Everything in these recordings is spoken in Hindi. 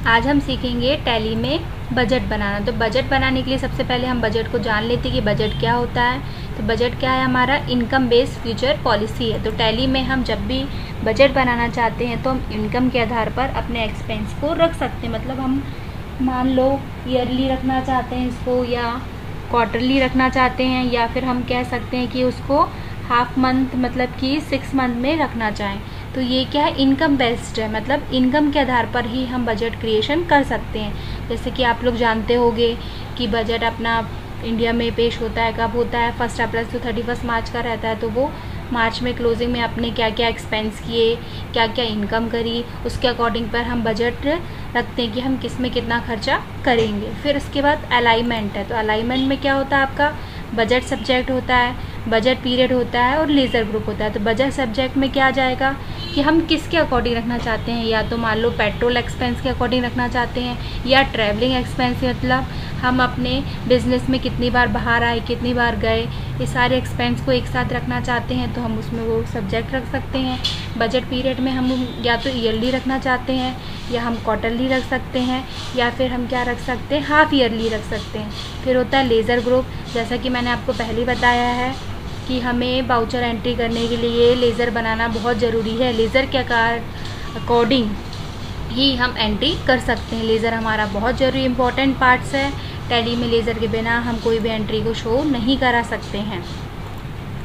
आज हम सीखेंगे टैली में बजट बनाना। तो बजट बनाने के लिए सबसे पहले हम बजट को जान लेते हैं कि बजट क्या होता है। तो बजट क्या है, हमारा इनकम बेस्ड फ्यूचर पॉलिसी है। तो टैली में हम जब भी बजट बनाना चाहते हैं तो हम इनकम के आधार पर अपने एक्सपेंस को रख सकते हैं। मतलब हम मान लो ईयरली रखना चाहते हैं इसको, या क्वार्टरली रखना चाहते हैं, या फिर हम कह सकते हैं कि उसको हाफ मंथ मतलब कि 6 मंथ में रखना चाहें। तो ये क्या है, इनकम बेस्ड है। मतलब इनकम के आधार पर ही हम बजट क्रिएशन कर सकते हैं। जैसे कि आप लोग जानते होंगे कि बजट अपना इंडिया में पेश होता है, कब होता है, 1 अप्रैल से 31 मार्च का रहता है। तो वो मार्च में क्लोजिंग में अपने क्या क्या एक्सपेंस किए, क्या क्या इनकम करी, उसके अकॉर्डिंग पर हम बजट रखते हैं कि हम किस में कितना खर्चा करेंगे। फिर उसके बाद अलाइनमेंट है। तो अलाइनमेंट में क्या होता है, आपका बजट सब्जेक्ट होता है, बजट पीरियड होता है और लेज़र ग्रुप होता है। तो बजट सब्जेक्ट में क्या आ जाएगा कि हम किसके अकॉर्डिंग रखना चाहते हैं, या तो मान लो पेट्रोल एक्सपेंस के अकॉर्डिंग रखना चाहते हैं, या ट्रैवलिंग एक्सपेंस, मतलब हम अपने बिजनेस में कितनी बार बाहर आए, कितनी बार गए, ये सारे एक्सपेंस को एक साथ रखना चाहते हैं तो हम उसमें वो सब्जेक्ट रख सकते हैं। बजट पीरियड में हम या तो ईयरली रखना चाहते हैं, या हम क्वार्टरली रख सकते हैं, या फिर हम क्या रख सकते हैं, हाफ ईयरली रख सकते हैं। फिर होता है लेज़र ग्रुप। जैसा कि मैंने आपको पहले बताया है कि हमें वाउचर एंट्री करने के लिए लेज़र बनाना बहुत ज़रूरी है। लेज़र के अकॉर्डिंग ही हम एंट्री कर सकते हैं। लेज़र हमारा बहुत ज़रूरी इंपॉर्टेंट पार्ट्स है। टैली में लेज़र के बिना हम कोई भी एंट्री को शो नहीं करा सकते हैं।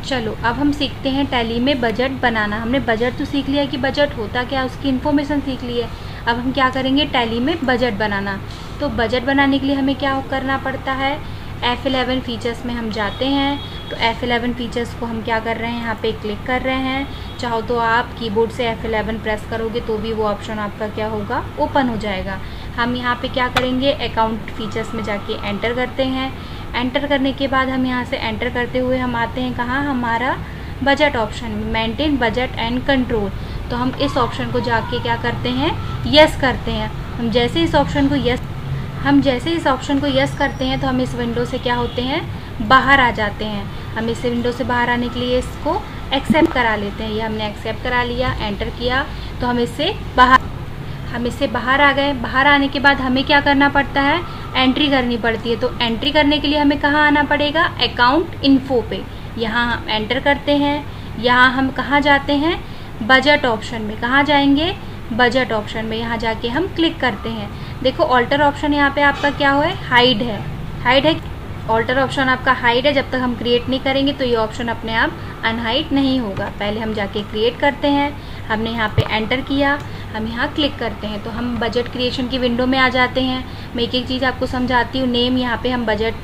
चलो अब हम सीखते हैं टैली में बजट बनाना। हमने बजट तो सीख लिया कि बजट होता क्या, उसकी इन्फॉर्मेशन सीख ली है। अब हम क्या करेंगे, टैली में बजट बनाना। तो बजट बनाने के लिए हमें क्या करना पड़ता है, F11 फीचर्स में हम जाते हैं। तो F11 फीचर्स को हम क्या कर रहे हैं, यहाँ पे क्लिक कर रहे हैं। चाहो तो आप कीबोर्ड से F11 प्रेस करोगे तो भी वो ऑप्शन आपका क्या होगा, ओपन हो जाएगा। हम यहाँ पे क्या करेंगे, अकाउंट फीचर्स में जाके एंटर करते हैं। एंटर करने के बाद हम यहाँ से एंटर करते हुए हम आते हैं कहाँ, हमारा बजट ऑप्शन में, मेंटेन बजट एंड कंट्रोल। तो हम इस ऑप्शन को जाके क्या करते हैं, यस करते हैं। हम जैसे इस ऑप्शन को यस करते हैं तो हम इस विंडो से क्या होते हैं, बाहर आ जाते हैं। हम इस विंडो से बाहर आने के लिए इसको एक्सेप्ट करा लेते हैं। ये हमने एक्सेप्ट करा लिया, एंटर किया तो हम इससे बाहर आ गए। बाहर आने के बाद हमें क्या करना पड़ता है, एंट्री करनी पड़ती है। तो एंट्री करने के लिए हमें कहाँ आना पड़ेगा, अकाउंट इन्फो पे। यहाँ हम एंटर करते हैं। यहाँ हम कहाँ जाते हैं, बजट ऑप्शन में। कहाँ जाएंगे, बजट ऑप्शन में। यहाँ जाके हम क्लिक करते हैं। देखो ऑल्टर ऑप्शन यहाँ पे आपका क्या हो है, हाइड है। ऑल्टर ऑप्शन आपका हाइड है। जब तक हम क्रिएट नहीं करेंगे तो ये ऑप्शन अपने आप अनहाइड नहीं होगा। पहले हम जाके क्रिएट करते हैं। हमने यहाँ पे एंटर किया, हम यहाँ क्लिक करते हैं तो हम बजट क्रिएशन की विंडो में आ जाते हैं। मैं एक एक चीज़ आपको समझाती हूँ। नेम, यहाँ पे हम बजट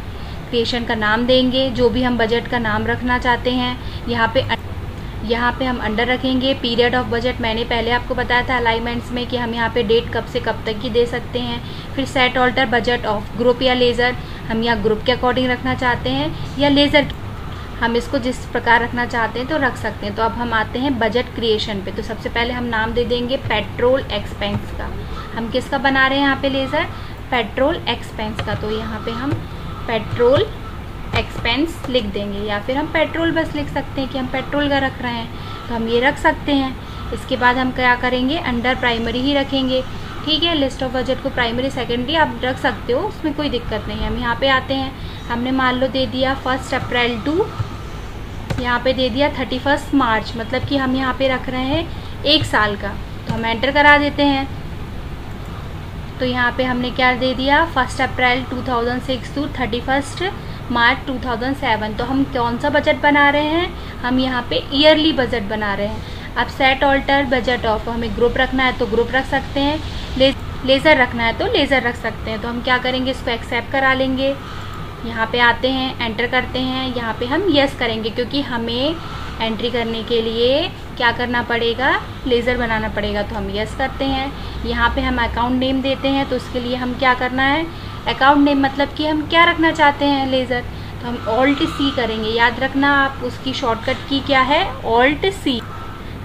क्रिएशन का नाम देंगे, जो भी हम बजट का नाम रखना चाहते हैं। यहाँ पे हम अंडर रखेंगे पीरियड ऑफ बजट। मैंने पहले आपको बताया था अलाइनमेंट्स में कि हम यहाँ पे डेट कब से कब तक की दे सकते हैं। फिर set alter budget of group या लेज़र, हम यहाँ ग्रुप के अकॉर्डिंग रखना चाहते हैं या लेज़र, हम इसको जिस प्रकार रखना चाहते हैं तो रख सकते हैं। तो अब हम आते हैं बजट क्रिएशन पे। तो सबसे पहले हम नाम दे देंगे पेट्रोल एक्सपेंस का। हम किसका बना रहे हैं यहाँ पे लेज़र, पेट्रोल एक्सपेंस का। तो यहाँ पे हम पेट्रोल एक्सपेंस लिख देंगे, या फिर हम पेट्रोल बस लिख सकते हैं कि हम पेट्रोल का रख रहे हैं। तो हम ये रख सकते हैं। इसके बाद हम क्या करेंगे, अंडर प्राइमरी ही रखेंगे। ठीक है, लिस्ट ऑफ बजट को प्राइमरी सेकेंडरी आप रख सकते हो, उसमें कोई दिक्कत नहीं है। हम यहाँ पे आते हैं। हमने मान लो दे दिया 1 अप्रैल टू यहाँ पे दे दिया 31 मार्च, मतलब कि हम यहाँ पे रख रहे हैं 1 साल का। तो हम एंटर करा देते हैं। तो यहाँ पे हमने क्या दे दिया, 1 अप्रैल 2006 टू 31 मार्च 2007। तो हम कौन सा बजट बना रहे हैं, हम यहाँ पे ईयरली बजट बना रहे हैं। अब सेट ऑल्टर बजट ऑफ, हमें ग्रुप रखना है तो ग्रुप रख सकते हैं, लेज़र रखना है तो लेज़र रख सकते हैं। तो हम क्या करेंगे, इसको एक्सेप्ट करा लेंगे। यहाँ पे आते हैं, एंटर करते हैं। यहाँ पे हम यस करेंगे क्योंकि हमें एंट्री करने के लिए क्या करना पड़ेगा, लेज़र बनाना पड़ेगा। तो हम यस करते हैं। यहाँ पे हम अकाउंट नेम देते हैं। तो उसके लिए हम क्या करना है, अकाउंट नेम मतलब कि हम क्या रखना चाहते हैं, लेज़र। तो हम ऑल्ट सी करेंगे। याद रखना आप, उसकी शॉर्टकट की क्या है, ऑल्ट सी।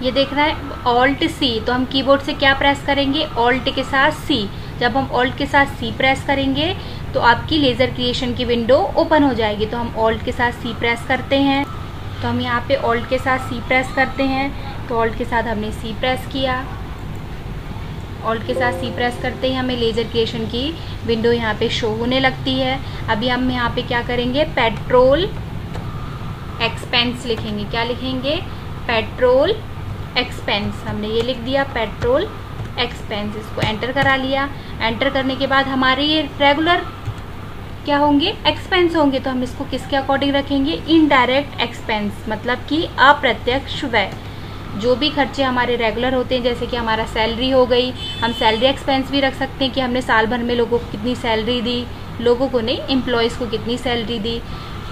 ये देख रहा है ऑल्ट सी। तो हम कीबोर्ड से क्या प्रेस करेंगे, ऑल्ट के साथ सी। जब हम ऑल्ट के साथ सी प्रेस करेंगे तो आपकी लेज़र क्रिएशन की विंडो ओपन हो जाएगी। तो हम ऑल्ट के साथ सी प्रेस करते हैं। तो हम यहाँ पे ऑल्ट के साथ सी प्रेस करते हैं। तो ऑल्ट के साथ हमने सी प्रेस किया। ऑल्ट के साथ सी प्रेस करते ही हमें लेज़र क्रिएशन की विंडो यहाँ पे शो होने लगती है। अभी हम यहाँ पे क्या करेंगे, पेट्रोल एक्सपेंस लिखेंगे। क्या लिखेंगे, पेट्रोल एक्सपेंस। हमने ये लिख दिया पेट्रोल एक्सपेंस, इसको एंटर करा लिया। एंटर करने के बाद हमारे ये रेगुलर क्या होंगे, एक्सपेंस होंगे। तो हम इसको किसके अकॉर्डिंग रखेंगे, इनडायरेक्ट एक्सपेंस, मतलब कि अप्रत्यक्ष व्यय। जो भी खर्चे हमारे रेगुलर होते हैं, जैसे कि हमारा सैलरी हो गई, हम सैलरी एक्सपेंस भी रख सकते हैं कि हमने साल भर में लोगों को कितनी सैलरी दी, लोगों को नहीं, एम्प्लॉयज़ को कितनी सैलरी दी।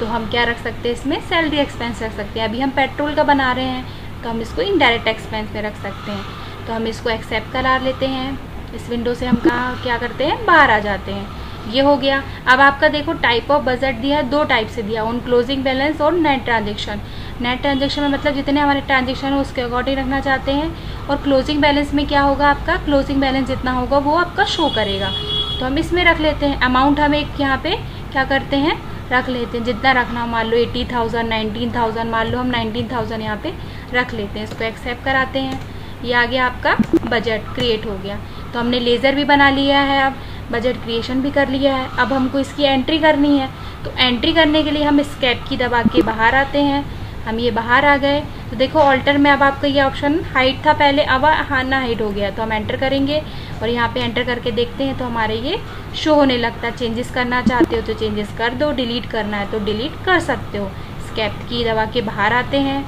तो हम क्या रख सकते हैं, इसमें सैलरी एक्सपेंस रख सकते हैं। अभी हम पेट्रोल का बना रहे हैं तो हम इसको इनडायरेक्ट एक्सपेंस में रख सकते हैं। तो हम इसको एक्सेप्ट करा लेते हैं। इस विंडो से हम कहाँ क्या करते हैं, बाहर आ जाते हैं। ये हो गया। अब आपका देखो टाइप ऑफ बजट दिया है, 2 टाइप से दिया, ऑन क्लोजिंग बैलेंस और नेट ट्रांजेक्शन। नेट ट्रांजेक्शन में मतलब जितने हमारे ट्रांजेक्शन हो उसके अकॉर्डिंग रखना चाहते हैं, और क्लोजिंग बैलेंस में क्या होगा, आपका क्लोजिंग बैलेंस जितना होगा वो आपका शो करेगा। तो हम इसमें रख लेते हैं। अमाउंट हम एक यहाँ पे क्या करते हैं, रख लेते हैं, जितना रखना, मान लो 80,000, 19,000, मान लो हम 19,000 यहाँ पे रख लेते हैं। इसको एक्सेप्ट कराते हैं। ये आ गया आपका बजट क्रिएट हो गया। तो हमने लेज़र भी बना लिया है, अब बजट क्रिएशन भी कर लिया है। अब हमको इसकी एंट्री करनी है। तो एंट्री करने के लिए हम एस्केप की दबा के बाहर आते हैं। हम ये बाहर आ गए। तो देखो ऑल्टर में अब आपका ये ऑप्शन हाइड था पहले, अब हाँ ना हाइड हो गया। तो हम एंटर करेंगे और यहाँ पे एंटर करके देखते हैं तो हमारे ये शो होने लगता है। चेंजेस करना चाहते हो तो चेंजेस कर दो, डिलीट करना है तो डिलीट कर सकते हो। एस्केप की दबा के बाहर आते हैं।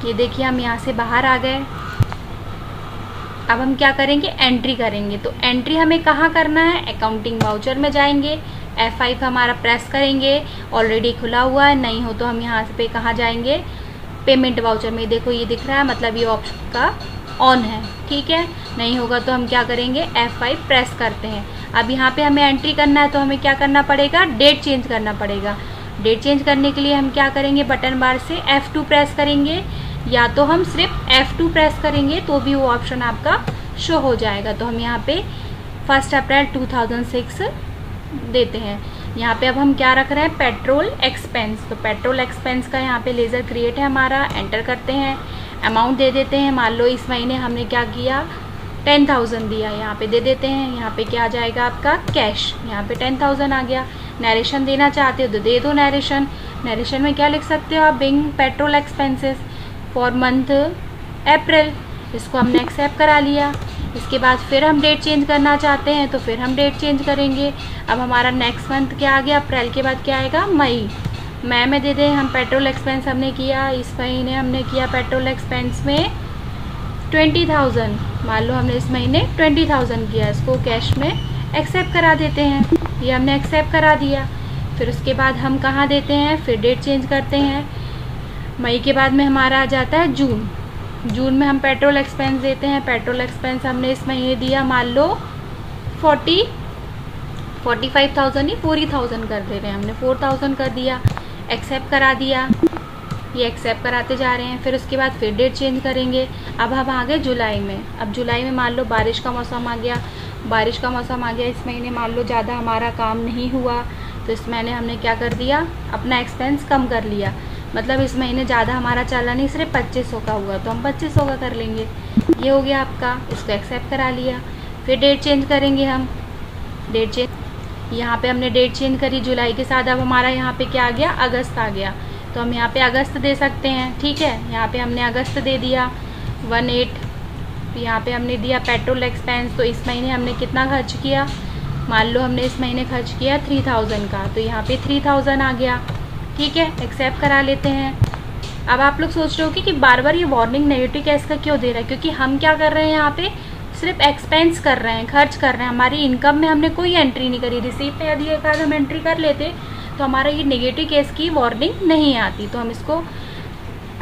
ये देखिए हम यहाँ से बाहर आ गए। अब हम क्या करेंगे, एंट्री करेंगे। तो एंट्री हमें कहाँ करना है, अकाउंटिंग वाउचर में जाएंगे, F5 हमारा प्रेस करेंगे। ऑलरेडी खुला हुआ है, नहीं हो तो हम यहाँ पे कहाँ जाएंगे, पेमेंट वाउचर में। देखो ये दिख रहा है, मतलब ये ऑप्शन का ऑन है, ठीक है। नहीं होगा तो हम क्या करेंगे, F5 प्रेस करते हैं। अब यहाँ पे हमें एंट्री करना है तो हमें क्या करना पड़ेगा, डेट चेंज करना पड़ेगा। डेट चेंज करने के लिए हम क्या करेंगे, बटन बार से F2 प्रेस करेंगे, या तो हम सिर्फ F2 प्रेस करेंगे तो भी वो ऑप्शन आपका शो हो जाएगा। तो हम यहाँ पे 1 अप्रैल 2006 देते हैं। यहाँ पे अब हम क्या रख रहे हैं, पेट्रोल एक्सपेंस। तो पेट्रोल एक्सपेंस का यहाँ पे लेज़र क्रिएट है हमारा, एंटर करते हैं। अमाउंट दे देते हैं, मान लो इस महीने हमने क्या किया, 10,000 दिया, यहाँ पे दे देते हैं। यहाँ पे क्या आ जाएगा आपका, कैश। यहाँ पे 10,000 आ गया। नरेशन देना चाहते हो तो दे दो नरेशन। नरेशन में क्या लिख सकते हो आप, being petrol expenses for month April. इसको हमने एक्सेप्ट करा लिया। इसके बाद फिर हम डेट चेंज करना चाहते हैं तो फिर हम डेट चेंज करेंगे। अब हमारा नेक्स्ट मंथ क्या आ गया, अप्रैल के बाद क्या आएगा, मई। मई में दे दें हम पेट्रोल एक्सपेंस हमने किया, इस महीने हमने किया पेट्रोल एक्सपेंस में 20,000। मान लो हमने इस महीने 20,000 किया, इसको कैश में एक्सेप्ट करा देते हैं। ये हमने एक्सेप्ट करा दिया। फिर उसके बाद हम कहाँ देते हैं, फिर डेट चेंज करते हैं। मई के बाद में हमारा आ जाता है जून। जून में हम पेट्रोल एक्सपेंस देते हैं। पेट्रोल एक्सपेंस हमने इस महीने दिया, मान लो 45,000 ही 40,000 कर दे रहे हैं, हमने 4,000 कर दिया, एक्सेप्ट करा दिया। ये एक्सेप्ट कराते जा रहे हैं। फिर उसके बाद फिर डेट चेंज करेंगे। अब हम आ गए जुलाई में। अब जुलाई में मान लो बारिश का मौसम आ गया, बारिश का मौसम आ गया इस महीने, मान लो ज़्यादा हमारा काम नहीं हुआ तो इस महीने हमने क्या कर दिया, अपना एक्सपेंस कम कर लिया। मतलब इस महीने ज़्यादा हमारा चला नहीं, सिर्फ 2500 का हुआ तो हम 2500 का कर लेंगे। ये हो गया आपका, इसको एक्सेप्ट करा लिया। फिर डेट चेंज करेंगे हम। डेट चेंज, यहाँ पे हमने डेट चेंज करी जुलाई के साथ। अब हमारा यहाँ पे क्या आ गया, अगस्त आ गया। तो हम यहाँ पे अगस्त दे सकते हैं, ठीक है। यहाँ पे हमने अगस्त दे दिया 18। यहाँ पे हमने दिया पेट्रोल एक्सपेंस। तो इस महीने हमने कितना खर्च किया, मान लो हमने इस महीने खर्च किया 3,000 का, तो यहाँ पे 3,000 आ गया, ठीक है। एक्सेप्ट करा लेते हैं। अब आप लोग सोच रहे हो कि बार बार ये वार्निंग नेगेटिव कैश का क्यों दे रहा है, क्योंकि हम क्या कर रहे हैं, यहाँ पे सिर्फ एक्सपेंस कर रहे हैं, खर्च कर रहे हैं। हमारी इनकम में हमने कोई एंट्री नहीं करी। रिसीव पे यदि एक आध हम एंट्री कर लेते तो हमारा ये नेगेटिव केस की वार्निंग नहीं आती। तो हम इसको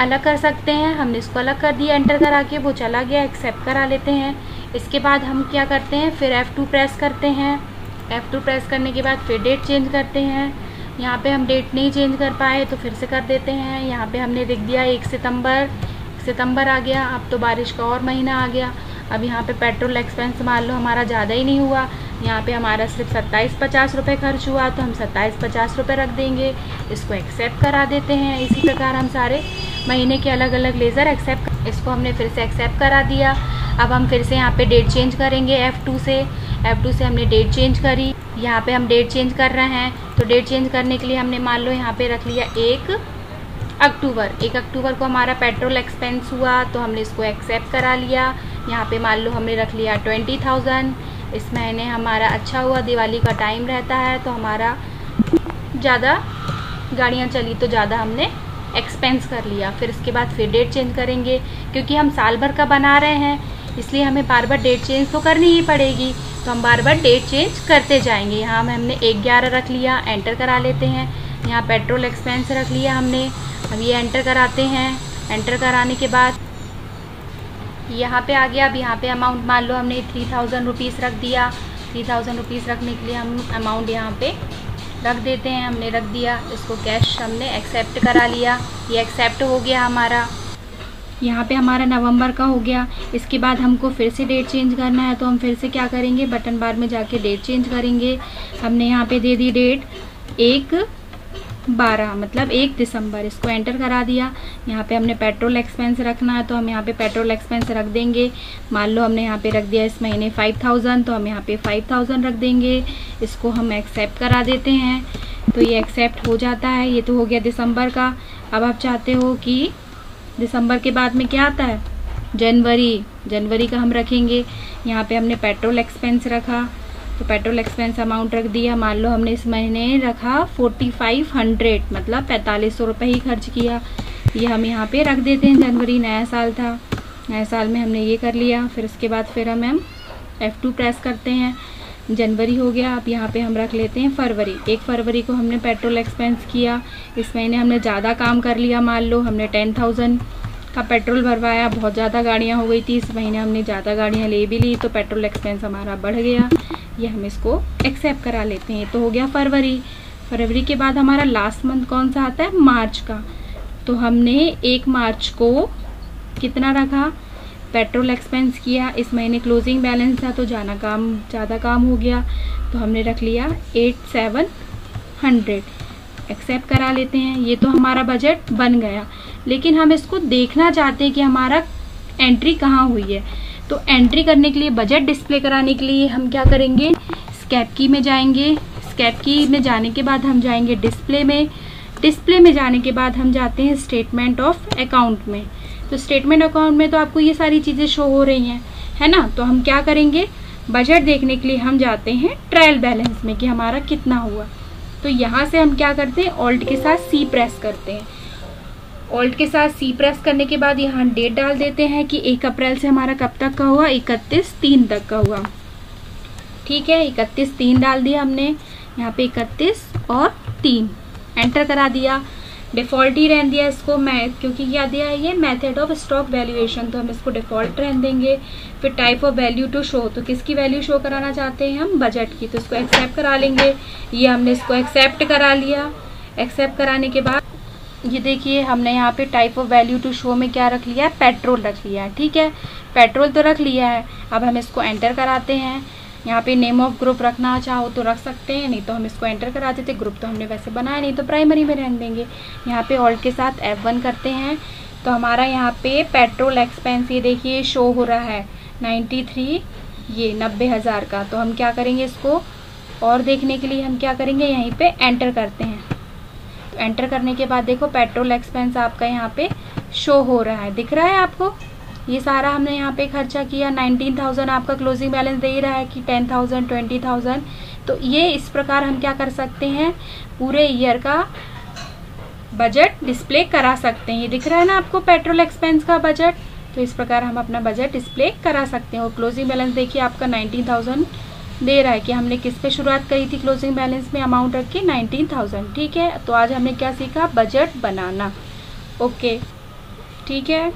अलग कर सकते हैं। हमने इसको अलग कर दिया, एंटर करा के वो चला गया, एक्सेप्ट करा लेते हैं। इसके बाद हम क्या करते हैं, फिर F2 प्रेस करते हैं। F2 प्रेस करने के बाद फिर डेट चेंज करते हैं। यहाँ पे हम डेट नहीं चेंज कर पाए तो फिर से कर देते हैं। यहाँ पे हमने लिख दिया 1 सितंबर आ गया। अब तो बारिश का और महीना आ गया। अब यहाँ पे पेट्रोल एक्सपेंस मान लो हमारा ज़्यादा ही नहीं हुआ, यहाँ पे हमारा सिर्फ 2750 रुपये खर्च हुआ तो हम 2750 रुपये रख देंगे। इसको एक्सेप्ट करा देते हैं। इसी प्रकार हम सारे महीने के अलग अलग लेज़र एक्सेप्ट, इसको हमने फिर से एक्सेप्ट करा दिया। अब हम फिर से यहाँ पे डेट चेंज करेंगे F2 से हमने डेट चेंज करी। यहाँ पे हम डेट चेंज कर रहे हैं, तो डेट चेंज करने के लिए हमने मान लो यहाँ पे रख लिया 1 अक्टूबर को हमारा पेट्रोल एक्सपेंस हुआ, तो हमने इसको एक्सेप्ट करा लिया। यहाँ पे मान लो हमने रख लिया 20,000। इस महीने हमारा अच्छा हुआ, दिवाली का टाइम रहता है तो हमारा ज़्यादा गाड़ियाँ चली तो ज़्यादा हमने एक्सपेंस कर लिया। फिर इसके बाद फिर डेट चेंज करेंगे, क्योंकि हम साल भर का बना रहे हैं इसलिए हमें बार बार डेट चेंज तो करनी ही पड़ेगी, तो हम बार बार डेट चेंज करते जाएंगे। यहाँ में हमने 1/11 रख लिया, एंटर करा लेते हैं। यहाँ पेट्रोल एक्सपेंस रख लिया हमने, अब ये एंटर कराते हैं। एंटर कराने के बाद यहाँ पे आ गया। अब यहाँ पे अमाउंट मान लो हमने 3000 रुपीज़ रख दिया। 3000 रुपीज़ रखने के लिए हम अमाउंट यहाँ पे रख देते हैं। हमने रख दिया, इसको कैश हमने एक्सेप्ट करा लिया। ये एक्सेप्ट हो गया हमारा। यहाँ पे हमारा नवंबर का हो गया। इसके बाद हमको फिर से डेट चेंज करना है, तो हम फिर से क्या करेंगे, बटन बार में जाके डेट चेंज करेंगे। हमने यहाँ पे दे दी डेट 1/12 मतलब 1 दिसंबर, इसको एंटर करा दिया। यहाँ पे हमने पेट्रोल एक्सपेंस रखना है, तो हम यहाँ पे पेट्रोल एक्सपेंस रख देंगे। मान लो हमने यहाँ पे रख दिया इस महीने 5000, तो हम यहाँ पे 5000 रख देंगे। इसको हम एक्सेप्ट करा देते हैं, तो ये एक्सेप्ट हो जाता है। ये तो हो गया दिसंबर का। अब आप चाहते हो कि दिसंबर के बाद में क्या आता है, जनवरी का हम रखेंगे। यहाँ पे हमने पेट्रोल एक्सपेंस रखा, तो पेट्रोल एक्सपेंस अमाउंट रख दिया। मान लो हमने इस महीने रखा 4500 मतलब 4500 रुपये ही खर्च किया। ये हम यहाँ पे रख देते हैं। जनवरी नया साल था, नए साल में हमने ये कर लिया। फिर उसके बाद फिर हम F2 प्रेस करते हैं। जनवरी हो गया। अब यहाँ पे हम रख लेते हैं फरवरी। 1 फरवरी को हमने पेट्रोल एक्सपेंस किया। इस महीने हमने ज़्यादा काम कर लिया, मान लो हमने 10,000 का पेट्रोल भरवाया। बहुत ज़्यादा गाड़ियाँ हो गई थी, इस महीने हमने ज़्यादा गाड़ियाँ ले भी ली, तो पेट्रोल एक्सपेंस हमारा बढ़ गया। ये हम इसको एक्सेप्ट करा लेते हैं। तो हो गया फरवरी के बाद हमारा लास्ट मंथ कौन सा आता है, मार्च का। तो हमने 1 मार्च को कितना रखा, पेट्रोल एक्सपेंस किया। इस महीने क्लोजिंग बैलेंस था तो ज़्यादा काम हो गया, तो हमने रख लिया 8700, एक्सेप्ट करा लेते हैं। ये तो हमारा बजट बन गया, लेकिन हम इसको देखना चाहते हैं कि हमारा एंट्री कहाँ हुई है। तो एंट्री करने के लिए, बजट डिस्प्ले कराने के लिए हम क्या करेंगे, स्कैप की में जाएंगे। स्कैप की में जाने के बाद हम जाएंगे डिस्प्ले में जाने के बाद हम जाते हैं स्टेटमेंट ऑफ अकाउंट में। तो स्टेटमेंट अकाउंट में तो आपको ये सारी चीज़ें शो हो रही हैं, है ना। तो हम क्या करेंगे, बजट देखने के लिए हम जाते हैं ट्रायल बैलेंस में कि हमारा कितना हुआ। तो यहाँ से हम क्या करते हैं, ऑल्ट के साथ C प्रेस करते हैं। ऑल्ट के साथ C प्रेस करने के बाद यहाँ डेट डाल देते हैं कि 1 अप्रैल से हमारा कब तक का हुआ, 31/3 तक का हुआ। ठीक है, 31/3 डाल दिया हमने। यहाँ पे 31 और 3 एंटर करा दिया। डिफ़ॉल्ट ही रहने दिया इसको, मैं क्योंकि क्या दिया है ये मेथड ऑफ स्टॉक वैल्यूएशन, तो हम इसको डिफ़ॉल्ट रहने देंगे। फिर type of value to show, तो किसकी वैल्यू शो कराना चाहते हैं हम, बजट की, तो इसको एक्सेप्ट करा लेंगे। ये हमने इसको एक्सेप्ट करा लिया। एक्सेप्ट कराने के बाद ये देखिए हमने यहाँ पे type of value to show में क्या रख लिया है, पेट्रोल रख लिया है। ठीक है, पेट्रोल तो रख लिया है। अब हम इसको एंटर कराते हैं। यहाँ पे नेम ऑफ ग्रुप रखना चाहो तो रख सकते हैं, नहीं तो हम इसको एंटर करा देते। ग्रुप तो हमने वैसे बनाया नहीं, तो प्राइमरी में रहने देंगे। यहाँ पे ऑल्ट के साथ F1 करते हैं, तो हमारा यहाँ पे पेट्रोल एक्सपेंस ये देखिए शो हो रहा है 93, ये 90,000 का। तो हम क्या करेंगे, इसको और देखने के लिए हम क्या करेंगे, यहीं पे एंटर करते हैं। तो एंटर करने के बाद देखो पेट्रोल एक्सपेंस आपका यहाँ पे शो हो रहा है, दिख रहा है आपको। ये सारा हमने यहाँ पे खर्चा किया। 19,000 आपका क्लोजिंग बैलेंस दे ही रहा है कि 10,000 20,000। तो ये इस प्रकार हम क्या कर सकते हैं, पूरे ईयर का बजट डिस्प्ले करा सकते हैं। ये दिख रहा है ना आपको पेट्रोल एक्सपेंस का बजट, तो इस प्रकार हम अपना बजट डिस्प्ले करा सकते हैं। और क्लोजिंग बैलेंस देखिए आपका 19,000 दे रहा है कि हमने किस पे शुरुआत करी थी, क्लोजिंग बैलेंस में अमाउंट रख के 19,000। ठीक है, तो आज हमने क्या सीखा, बजट बनाना। ओके, ठीक है।